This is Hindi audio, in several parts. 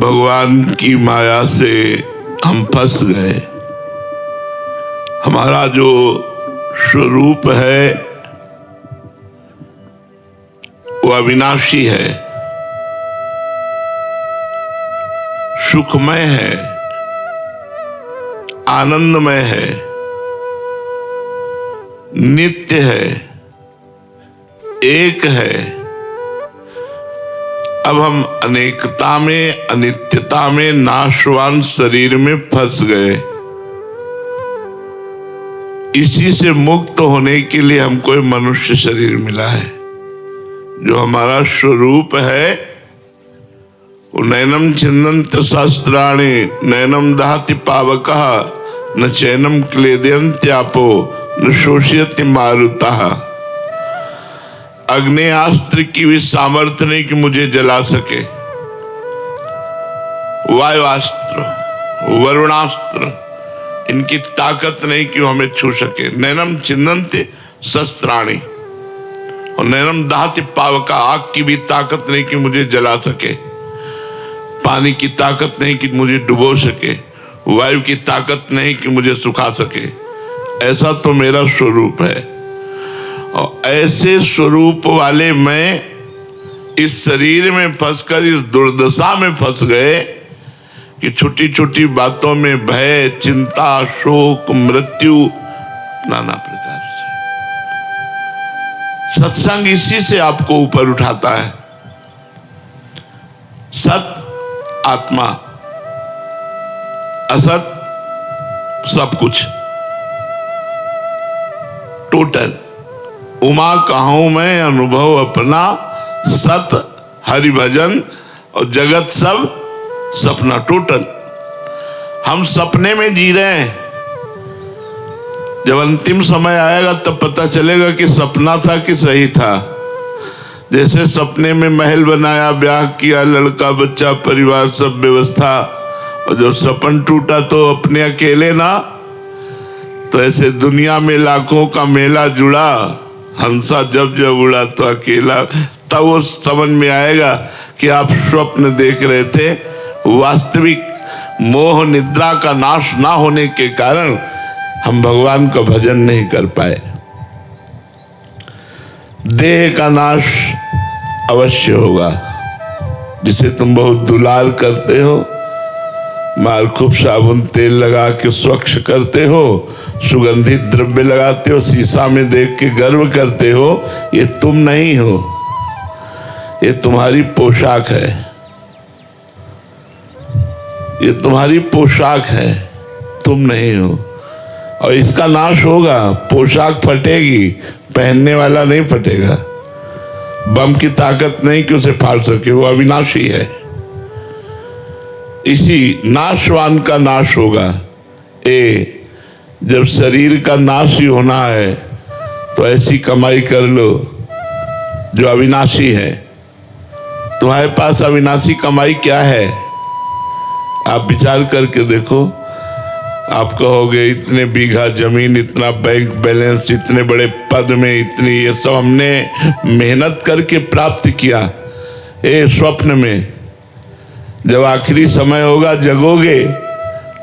भगवान की माया से हम फंस गए। हमारा जो स्वरूप है वो अविनाशी है, सुखमय है, आनंदमय है, नित्य है, एक है। अब हम अनेकता में, अनित्यता में, नाशवान शरीर में फंस गए। इसी से मुक्त होने के लिए हमको मनुष्य शरीर मिला है। जो हमारा स्वरूप है वो नैनम छिन्दन्ति सहस्राणि नैनम दहति पावकः न चैनम क्लेदयन्त्यापो न शोषयति मारुतः। अग्नेयास्त्र की भी सामर्थ्य नहीं कि मुझे जला सके, वायुआस्त्र, वरुणास्त्र, इनकी ताकत नहीं कि वो हमें छू सके। नैनम छिन्दन्ति सहस्राणि और नैनम दहति पावकः, आग की भी ताकत नहीं कि मुझे जला सके, पानी की ताकत नहीं कि मुझे डुबो सके, वायु की ताकत नहीं कि मुझे सुखा सके। ऐसा तो मेरा स्वरूप है। और ऐसे स्वरूप वाले मैं इस शरीर में फंसकर इस दुर्दशा में फंस गए कि छोटी छोटी बातों में भय, चिंता, शोक, मृत्यु, नाना प्रकार से। सत्संग इसी से आपको ऊपर उठाता है। सत आत्मा, असत सब कुछ, टोटल। उमा कहूं मैं अनुभव अपना, सत हरि भजन और जगत सब सपना, टोटल। हम सपने में जी रहे हैं। जब अंतिम समय आएगा तब पता चलेगा कि सपना था कि सही था। जैसे सपने में महल बनाया, ब्याह किया, लड़का बच्चा परिवार सब व्यवस्था, और जब सपन टूटा तो अपने अकेले ना। तो ऐसे दुनिया में लाखों का मेला जुड़ा, हंसा जब जब उड़ा तो अकेला। तब वो समझ में आएगा कि आप स्वप्न देख रहे थे। वास्तविक मोह निद्रा का नाश ना होने के कारण हम भगवान का भजन नहीं कर पाए। देह का नाश अवश्य होगा। जिसे तुम बहुत दुलार करते हो, माल खूब साबुन तेल लगा के स्वच्छ करते हो, सुगंधित द्रव्य लगाते हो, शीशा में देख के गर्व करते हो, ये तुम नहीं हो, ये तुम्हारी पोशाक है। ये तुम्हारी पोशाक है, तुम नहीं हो। और इसका नाश होगा। पोशाक फटेगी, पहनने वाला नहीं फटेगा। बम की ताकत नहीं कि उसे फाड़ सके, वो अविनाशी है। इसी नाशवान का नाश होगा। जब शरीर का नाश ही होना है तो ऐसी कमाई कर लो जो अविनाशी है। तुम्हारे पास अविनाशी कमाई क्या है? आप विचार करके देखो। आप कहोगे इतने बीघा जमीन, इतना बैंक बैलेंस, इतने बड़े पद में, इतनी, ये सब हमने मेहनत करके प्राप्त किया। स्वप्न में जब आखिरी समय होगा, जगोगे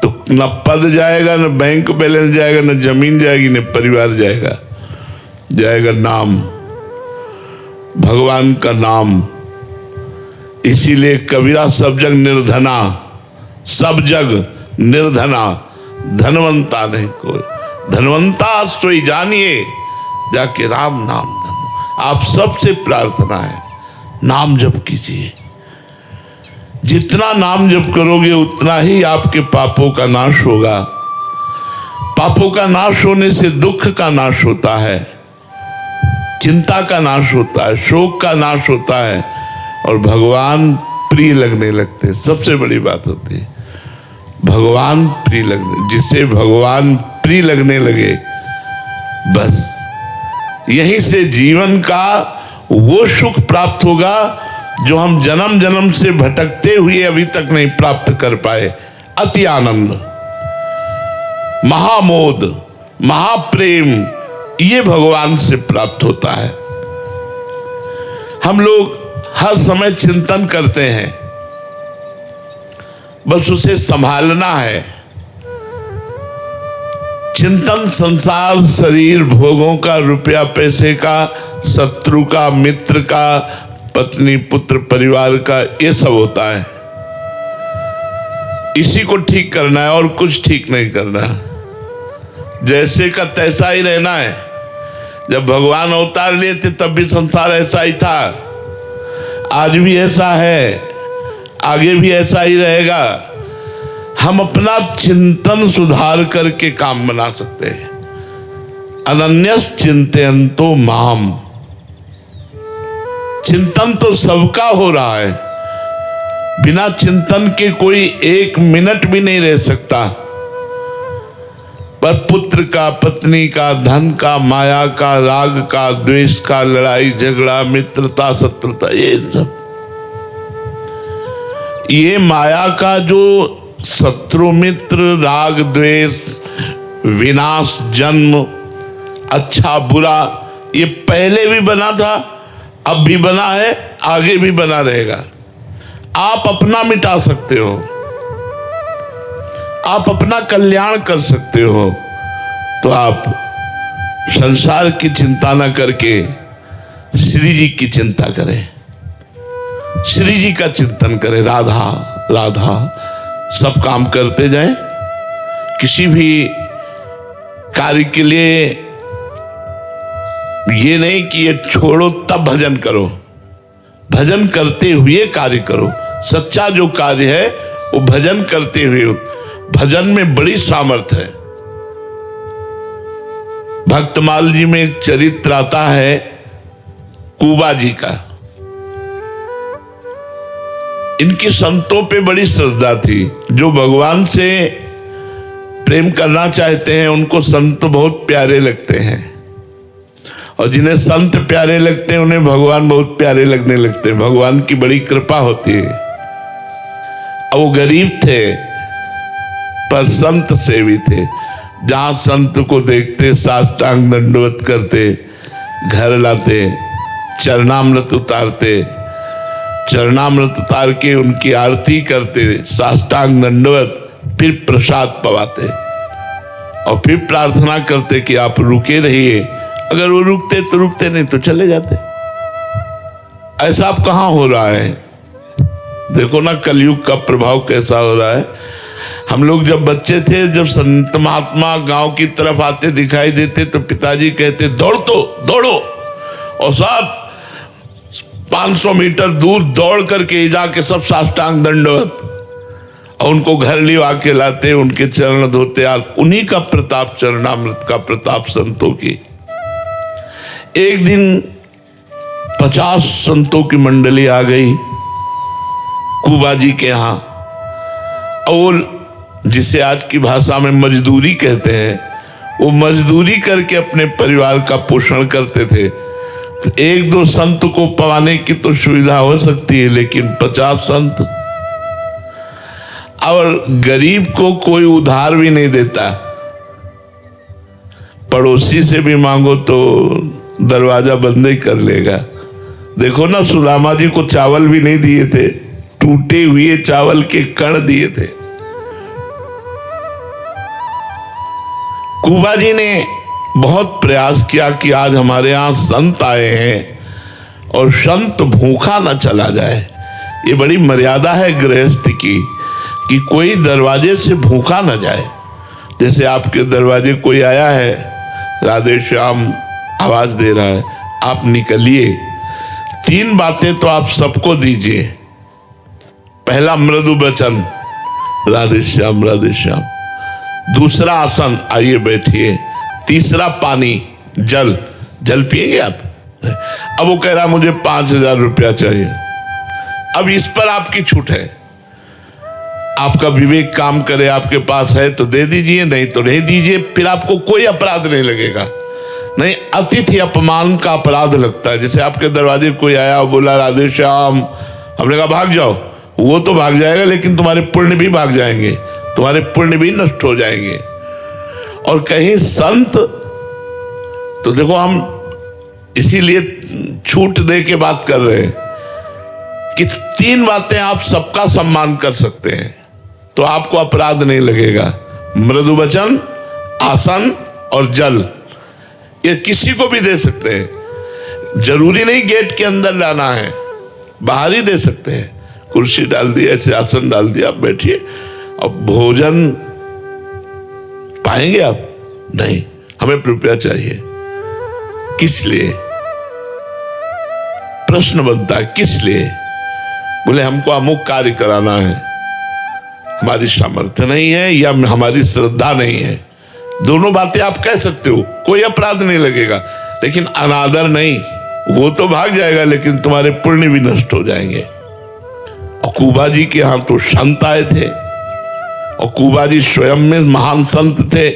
तो न पद जाएगा, न बैंक बैलेंस जाएगा, न जमीन जाएगी, न परिवार जाएगा। जाएगा नाम, भगवान का नाम। इसीलिए कबीरा सब जग निर्धना, सब जग निर्धना, धनवंता नहीं कोई। धनवंता सोई जानिए, जाके राम नाम धनो। आप सबसे प्रार्थना है, नाम जप कीजिए। जितना नाम जप करोगे उतना ही आपके पापों का नाश होगा। पापों का नाश होने से दुख का नाश होता है, चिंता का नाश होता है, शोक का नाश होता है, और भगवान प्रिय लगने लगते हैं। सबसे बड़ी बात होती है भगवान प्रिय लगने। जिसे भगवान प्रिय लगने लगे, बस यहीं से जीवन का वो सुख प्राप्त होगा जो हम जन्म जन्म से भटकते हुए अभी तक नहीं प्राप्त कर पाए। अति आनंद, महामोद, महाप्रेम, ये भगवान से प्राप्त होता है। हम लोग हर समय चिंतन करते हैं बस उसे संभालना है। चिंतन संसार, शरीर, भोगों का, रुपया पैसे का, शत्रु का, मित्र का, पत्नी पुत्र परिवार का, ये सब होता है। इसी को ठीक करना है और कुछ ठीक नहीं करना। जैसे का तैसा ही रहना है। जब भगवान अवतार लिए थे तब भी संसार ऐसा ही था, आज भी ऐसा है, आगे भी ऐसा ही रहेगा। हम अपना चिंतन सुधार करके काम बना सकते हैं। अनन्यस चिंतयन्तो माम। चिंतन तो सबका हो रहा है, बिना चिंतन के कोई एक मिनट भी नहीं रह सकता। पर पुत्र का, पत्नी का, धन का, माया का, राग का, द्वेष का, लड़ाई झगड़ा, मित्रता शत्रुता, ये माया का जो शत्रु मित्र, राग द्वेष, विनाश, जन्म, अच्छा बुरा, ये पहले भी बना था, अब भी बना है, आगे भी बना रहेगा। आप अपना मिटा सकते हो, आप अपना कल्याण कर सकते हो। तो आप संसार की चिंता न करके श्री जी की चिंता करें, श्री जी का चिंतन करें। राधा राधा सब काम करते जाएं। किसी भी कार्य के लिए ये नहीं कि ये छोड़ो तब भजन करो, भजन करते हुए कार्य करो। सच्चा जो कार्य है वो भजन करते हुए। भजन में बड़ी सामर्थ्य है। भक्तमाल जी में एक चरित्र आता है कुबा जी का। इनकी संतों पे बड़ी श्रद्धा थी। जो भगवान से प्रेम करना चाहते हैं उनको संत बहुत प्यारे लगते हैं, और जिन्हें संत प्यारे लगते हैं उन्हें भगवान बहुत प्यारे लगने लगते हैं। भगवान की बड़ी कृपा होती है। अब वो गरीब थे पर संत सेवी थे। जहां संत को देखते साष्टांग दंडवत करते, घर लाते, चरणामृत उतारते, चरणामृत उतार के उनकी आरती करते, साष्टांग दंडवत, फिर प्रसाद पवाते और फिर प्रार्थना करते कि आप रुके रहिए। अगर वो रुकते तो रुकते, नहीं तो चले जाते। ऐसा अब कहां हो रहा है? देखो ना कलयुग का प्रभाव कैसा हो रहा है। हम लोग जब बच्चे थे, जब संत महात्मा गांव की तरफ आते दिखाई देते तो पिताजी कहते दौड़ो, और सब 500 मीटर दूर दौड़ करके जाके सब साष्टांग दंडवत, और उनको घर लिवा के लाते, उनके चरण धोते। उन्हीं का प्रताप, चरणामृत का प्रताप संतों की। एक दिन 50 संतों की मंडली आ गई कुबा जी के यहां, और जिसे आज की भाषा में मजदूरी कहते हैं, वो मजदूरी करके अपने परिवार का पोषण करते थे। तो एक दो संत को पवाने की तो सुविधा हो सकती है, लेकिन 50 संत, और गरीब को कोई उधार भी नहीं देता। पड़ोसी से भी मांगो तो दरवाजा बंद ही कर लेगा। देखो ना, सुदामा जी को चावल भी नहीं दिए थे, टूटे हुए चावल के कण दिए थे। कुबा जी ने बहुत प्रयास किया कि आज हमारे यहाँ संत आए हैं और संत भूखा न चला जाए। ये बड़ी मर्यादा है गृहस्थ की कि कोई दरवाजे से भूखा न जाए। जैसे आपके दरवाजे कोई आया है, राधे श्याम आवाज दे रहा है, आप निकलिए। 3 बातें तो आप सबको दीजिए। पहला मृदु वचन, राधे श्याम राधे श्याम। दूसरा आसन, आइए बैठिए। तीसरा पानी, जल पिएंगे आप? अब वो कह रहा मुझे 5000 रुपया चाहिए। अब इस पर आपकी छूट है, आपका विवेक काम करे। आपके पास है तो दे दीजिए, नहीं तो नहीं दीजिए। फिर आपको कोई अपराध नहीं लगेगा। नहीं, अतिथि अपमान का अपराध लगता है। जैसे आपके दरवाजे कोई आया और बोला राधे श्याम, हमने कहा भाग जाओ, वो तो भाग जाएगा, लेकिन तुम्हारे पुण्य भी भाग जाएंगे, तुम्हारे पुण्य भी नष्ट हो जाएंगे। और कहीं संत, तो देखो हम इसीलिए छूट दे के बात कर रहे हैं कि 3 बातें आप सबका सम्मान कर सकते हैं। तो आपको अपराध नहीं लगेगा। मृदु वचन, आसन और जल, ये किसी को भी दे सकते हैं। जरूरी नहीं गेट के अंदर लाना है, बाहर ही दे सकते हैं। कुर्सी डाल दी, ऐसे आसन डाल दिया, आप बैठिए। अब भोजन पाएंगे आप? नहीं, हमें रुपया चाहिए। किस लिए? प्रश्न बनता है, किस लिए? बोले हमको अमुक कार्य कराना है, हमारी सामर्थ्य नहीं है या हमारी श्रद्धा नहीं है। दोनों बातें आप कह सकते हो, कोई अपराध नहीं लगेगा, लेकिन अनादर नहीं। वो तो भाग जाएगा, लेकिन तुम्हारे पुण्य भी नष्ट हो जाएंगे। और कुबा जी के यहां तो संत आए थे, और कुबा जी स्वयं में महान संत थे।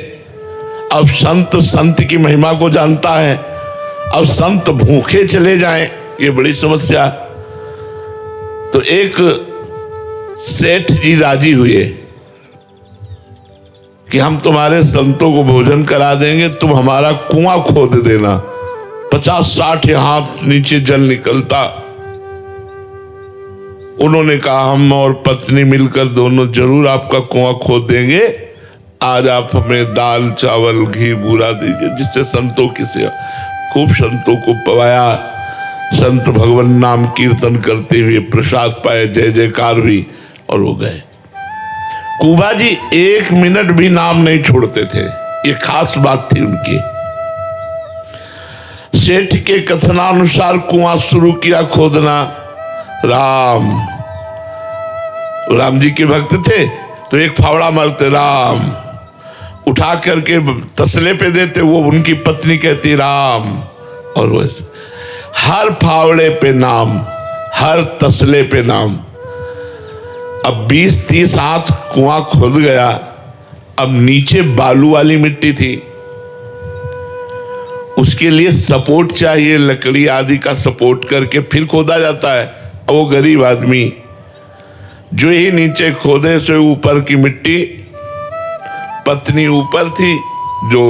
अब संत की महिमा को जानता है, अब संत भूखे चले जाएं, ये बड़ी समस्या। तो एक सेठ जी राजी हुए कि हम तुम्हारे संतों को भोजन करा देंगे, तुम हमारा कुआं खोद देना। 50-60 हाथ नीचे जल निकलता। उन्होंने कहा हम और पत्नी मिलकर दोनों जरूर आपका कुआं खोद देंगे। आज आप हमें दाल चावल घी बूरा दीजिए, जिससे संतों की सेवा। खूब संतों को पवाया। संत भगवान नाम कीर्तन करते हुए प्रसाद पाए, जय जयकार हुई और वो गए। कुबा जी 1 मिनट भी नाम नहीं छोड़ते थे, ये खास बात थी उनकी। सेठ के कथनानुसार कुआं शुरू किया खोदना। राम जी के भक्त थे, तो एक फावड़ा मारते राम, उठा करके तसले पे देते, वो उनकी पत्नी कहती राम। और वैसे हर फावड़े पे नाम, हर तसले पे नाम। अब 20-30 हाथ कुआं खुद गया। अब नीचे बालू वाली मिट्टी थी, उसके लिए सपोर्ट चाहिए, लकड़ी आदि का सपोर्ट करके फिर खोदा जाता है। अब वो गरीब आदमी जो ही नीचे खोदे से ऊपर की मिट्टी, पत्नी ऊपर थी जो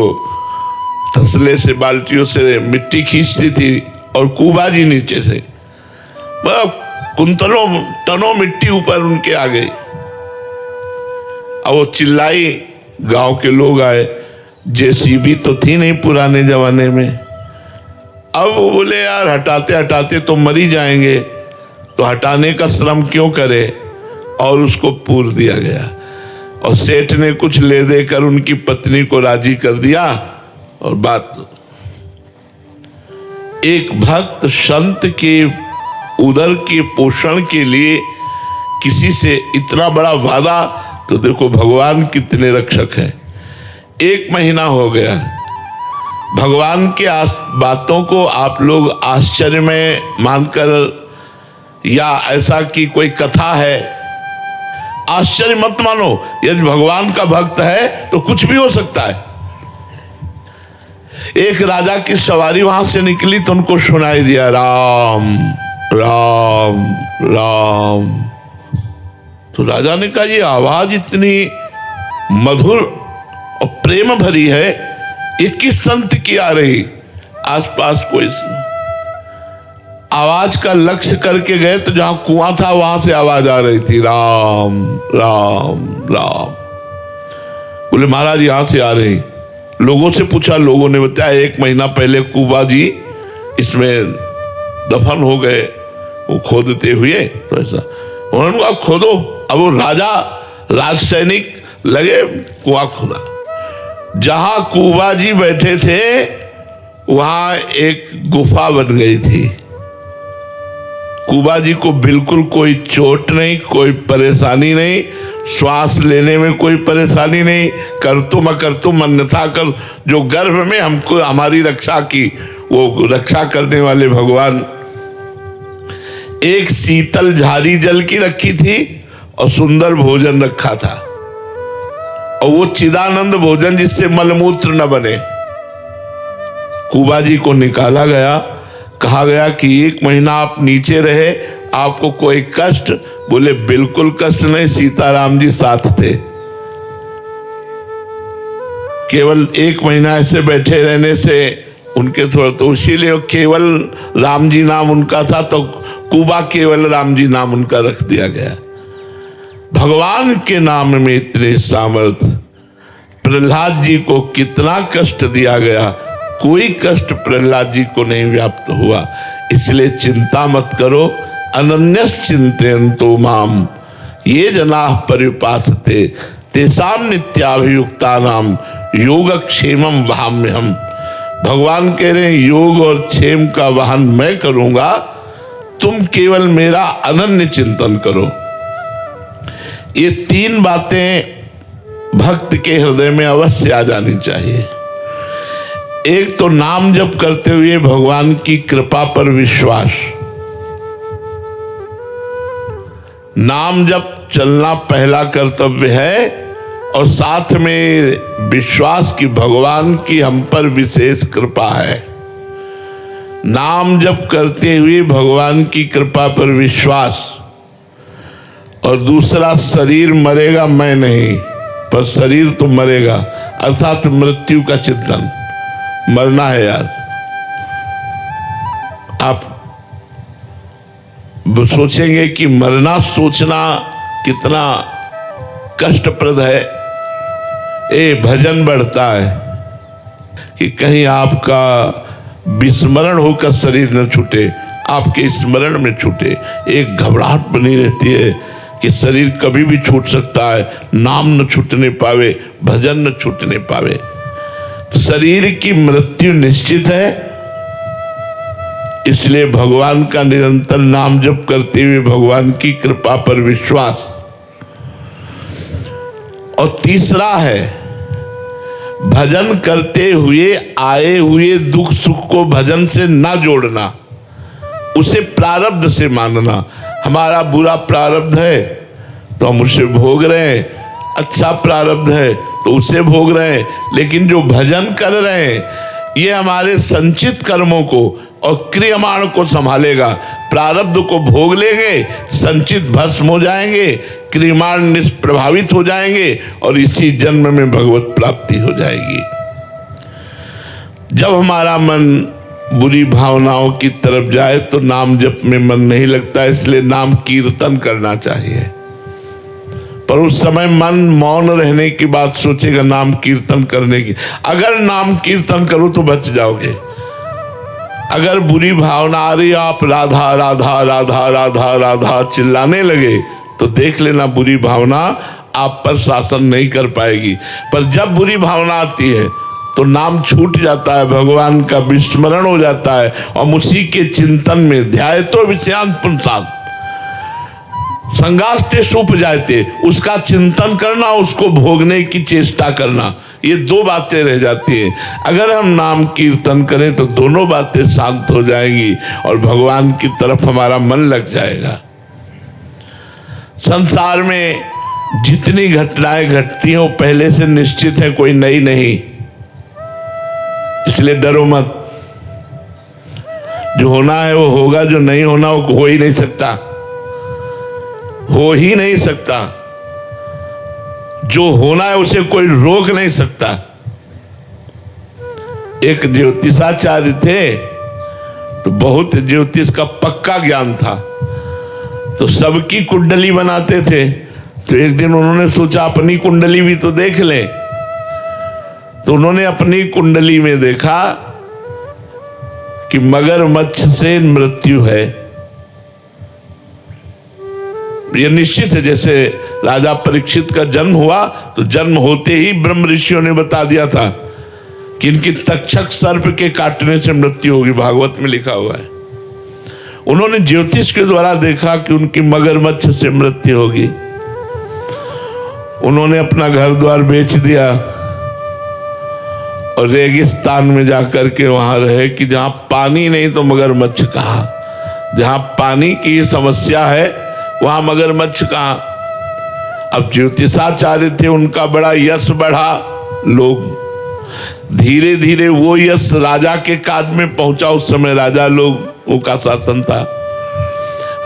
तसले से बाल्टियों से मिट्टी खींचती थी, और कुबा जी नीचे से कुंतलों टनों मिट्टी ऊपर उनके आ गई। अब वो चिल्लाई, गांव के लोग आए। जेसीबी तो थी नहीं पुराने जमाने में। अब वो बोले यार हटाते हटाते तो मर ही जाएंगे, तो हटाने का श्रम क्यों करे, और उसको पूर दिया गया। और सेठ ने कुछ ले देकर उनकी पत्नी को राजी कर दिया। और बात, एक भक्त संत के उदर के पोषण के लिए किसी से इतना बड़ा वादा, तो देखो भगवान कितने रक्षक हैं। 1 महीना हो गया, भगवान के बातों को आप लोग आश्चर्य में मानकर, या ऐसा कि कोई कथा है, आश्चर्य मत मानो। यदि भगवान का भक्त है तो कुछ भी हो सकता है। एक राजा की सवारी वहां से निकली तो उनको सुनाई दिया राम राम राम। तो राजा ने कहा ये आवाज इतनी मधुर और प्रेम भरी है, ये किस संत की आ रही? आसपास कोई आवाज का लक्ष्य करके गए तो जहां कुआं था वहां से आवाज आ रही थी राम राम राम। बोले महाराज यहां से आ रही। लोगों से पूछा, लोगों ने बताया 1 महीना पहले कुबा जी इसमें दफन हो गए, वो खोदते हुए। तो ऐसा उन्होंने कहा खोदो। अब वो राज सैनिक लगे, कुआं खोदा। जहां कुबा जी बैठे थे वहां एक गुफा बन गई थी। कुबा जी को बिल्कुल कोई चोट नहीं, कोई परेशानी नहीं, श्वास लेने में कोई परेशानी नहीं। करतुम अकर्तुम अन्यथा कर, जो गर्भ में हमको हमारी रक्षा की, वो रक्षा करने वाले भगवान। एक शीतल झारी जल की रखी थी और सुंदर भोजन रखा था, और वो चिदानंद भोजन जिससे मलमूत्र न बने। कुबा जी को निकाला गया, कहा गया कि 1 महीना आप नीचे रहे, आपको कोई कष्ट? बोले बिल्कुल कष्ट नहीं, सीताराम जी साथ थे। केवल 1 महीना ऐसे बैठे रहने से उनके थोड़ा, तो इसीलिए केवल राम जी नाम उनका था, तो कुबा केवल राम जी नाम उनका रख दिया गया। भगवान के नाम में इतने सामर्थ्य। प्रहलाद जी को कितना कष्ट दिया गया, कोई कष्ट प्रहलाद जी को नहीं व्याप्त हुआ। इसलिए चिंता मत करो। अनन्यस चिंतयन्तो माम ये जनाः पर्युपासते तेषां नित्याभियुक्तानां योगक्षेमं वहाम्यहम्। भगवान कह रहे हैं योग और क्षेम का वाहन मैं करूंगा, तुम केवल मेरा अनन्य चिंतन करो। ये तीन बातें भक्त के हृदय में अवश्य आ जानी चाहिए। एक तो नाम जप करते हुए भगवान की कृपा पर विश्वास। नाम जप चलना पहला कर्तव्य है और साथ में विश्वास की भगवान की हम पर विशेष कृपा है। नाम जप करते हुए भगवान की कृपा पर विश्वास। और दूसरा, शरीर मरेगा मैं नहीं, पर शरीर तो मरेगा, अर्थात मृत्यु का चिंतन। मरना है यार। आप सोचेंगे कि मरना सोचना कितना कष्टप्रद है। भजन बढ़ता है कि कहीं आपका विस्मरण होकर शरीर न छूटे, आपके स्मरण में छूटे। एक घबराहट बनी रहती है कि शरीर कभी भी छूट सकता है, नाम न छूटने पावे, भजन न छूटने पावे। तो शरीर की मृत्यु निश्चित है। इसलिए भगवान का निरंतर नाम जप करते हुए भगवान की कृपा पर विश्वास। और तीसरा है भजन करते हुए आए हुए दुख सुख को भजन से ना जोड़ना, उसे प्रारब्ध से मानना। हमारा बुरा प्रारब्ध है तो हम उसे भोग रहे हैं, अच्छा प्रारब्ध है तो उसे भोग रहे हैं। लेकिन जो भजन कर रहे हैं ये हमारे संचित कर्मों को और क्रियमाण को संभालेगा। प्रारब्ध को भोग लेंगे, संचित भस्म हो जाएंगे, क्रियमाण निष्प्रभावित हो जाएंगे और इसी जन्म में भगवत प्राप्ति हो जाएगी। जब हमारा मन बुरी भावनाओं की तरफ जाए तो नाम जप में मन नहीं लगता, इसलिए नाम कीर्तन करना चाहिए। पर उस समय मन मौन रहने की बात सोचेगा नाम कीर्तन करने की। अगर नाम कीर्तन करो तो बच जाओगे। अगर बुरी भावना आ रही, आप राधा राधा राधा राधा राधा चिल्लाने लगे तो देख लेना बुरी भावना आप पर शासन नहीं कर पाएगी। पर जब बुरी भावना आती है तो नाम छूट जाता है, भगवान का विस्मरण हो जाता है और उसी के चिंतन में ध्यायतो विषयांत पुंसात् संगास्ते सुपजायते, उसका चिंतन करना, उसको भोगने की चेष्टा करना, ये दो बातें रह जाती हैं। अगर हम नाम कीर्तन करें तो दोनों बातें शांत हो जाएंगी और भगवान की तरफ हमारा मन लग जाएगा। संसार में जितनी घटनाएं घटती हैं वो पहले से निश्चित है, कोई नई नहीं। इसलिए डरो मत। जो होना है वो होगा, जो नहीं होना वो हो ही नहीं सकता, हो ही नहीं सकता। जो होना है उसे कोई रोक नहीं सकता। एक ज्योतिषाचार्य थे तो बहुत ज्योतिष का पक्का ज्ञान था, तो सबकी कुंडली बनाते थे। तो एक दिन उन्होंने सोचा अपनी कुंडली भी तो देख लें। तो उन्होंने अपनी कुंडली में देखा कि मगरमच्छ से मृत्यु है। यह निश्चित है। जैसे राजा परीक्षित का जन्म हुआ तो जन्म होते ही ब्रह्म ऋषियों ने बता दिया था कि इनकी तक्षक सर्प के काटने से मृत्यु होगी, भागवत में लिखा हुआ है। उन्होंने ज्योतिष के द्वारा देखा कि उनकी मगरमच्छ से मृत्यु होगी। उन्होंने अपना घर द्वार बेच दिया और रेगिस्तान में जाकर के वहां रहे कि जहां पानी नहीं तो मगरमच्छ कहां। जहां पानी की समस्या है वहां मगरमच्छ कहां। अब ज्योतिषाचार्य थे, उनका बड़ा यश बढ़ा। लोग धीरे धीरे वो यश राजा के काज में पहुंचा। उस समय राजा लोगों का शासन था।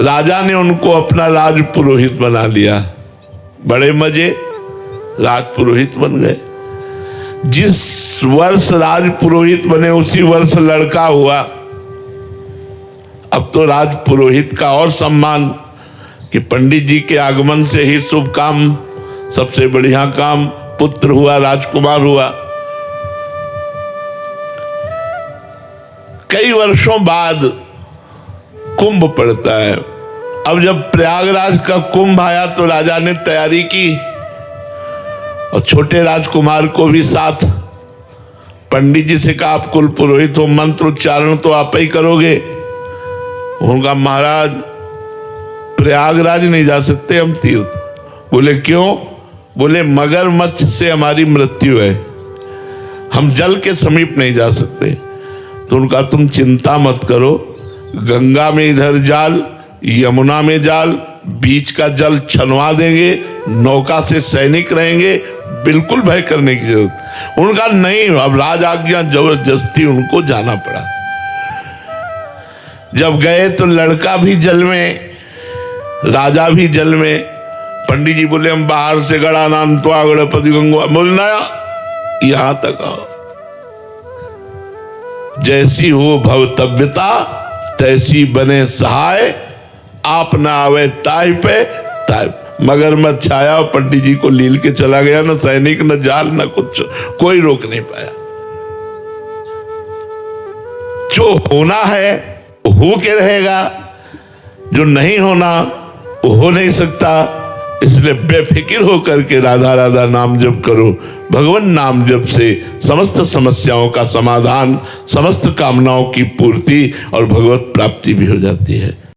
राजा ने उनको अपना राज पुरोहित बना लिया। बड़े मजे, राज पुरोहित बन गए। जिस वर्ष राज पुरोहित बने उसी वर्ष लड़का हुआ। अब तो राज पुरोहित का और सम्मान, कि पंडित जी के आगमन से ही शुभ काम, सबसे बढ़िया काम, पुत्र हुआ, राजकुमार हुआ। कई वर्षों बाद कुंभ पड़ता है। अब जब प्रयागराज का कुंभ आया तो राजा ने तैयारी की और छोटे राजकुमार को भी साथ। पंडित जी से कहा, आप कुल पुरोहित हो, मंत्र उच्चारण तो आप ही करोगे। उनका महाराज प्रयागराज नहीं जा सकते हम तीर्थ। बोले क्यों? बोले मगरमच्छ से हमारी मृत्यु है, हम जल के समीप नहीं जा सकते। तो उनका तुम चिंता मत करो, गंगा में इधर जाल, यमुना में जाल, बीच का जल छनवा देंगे, नौका से सैनिक रहेंगे, बिल्कुल भय करने की जरूरत। उनका नहीं, अब राज आज्ञा जबरदस्ती उनको जाना पड़ा। जब गए तो लड़का भी जल में, राजा भी जल में। पंडित जी बोले हम बाहर से गड़ा नाम तो गणपति गंगा, बोलना यहां तक आओ। जैसी हो भवतव्यता तैसी बने सहाय, आप ना आवे ताई पे ताई। मगरमच्छ आया और पंडित जी को लील के चला गया, न सैनिक न जाल न कुछ, कोई रोक नहीं पाया। जो होना है हो के रहेगा, जो नहीं होना वो हो नहीं सकता। इसलिए बेफिक्र होकर के राधा राधा नाम जप करो। भगवान नाम जप से समस्त समस्याओं का समाधान, समस्त कामनाओं की पूर्ति और भगवत प्राप्ति भी हो जाती है।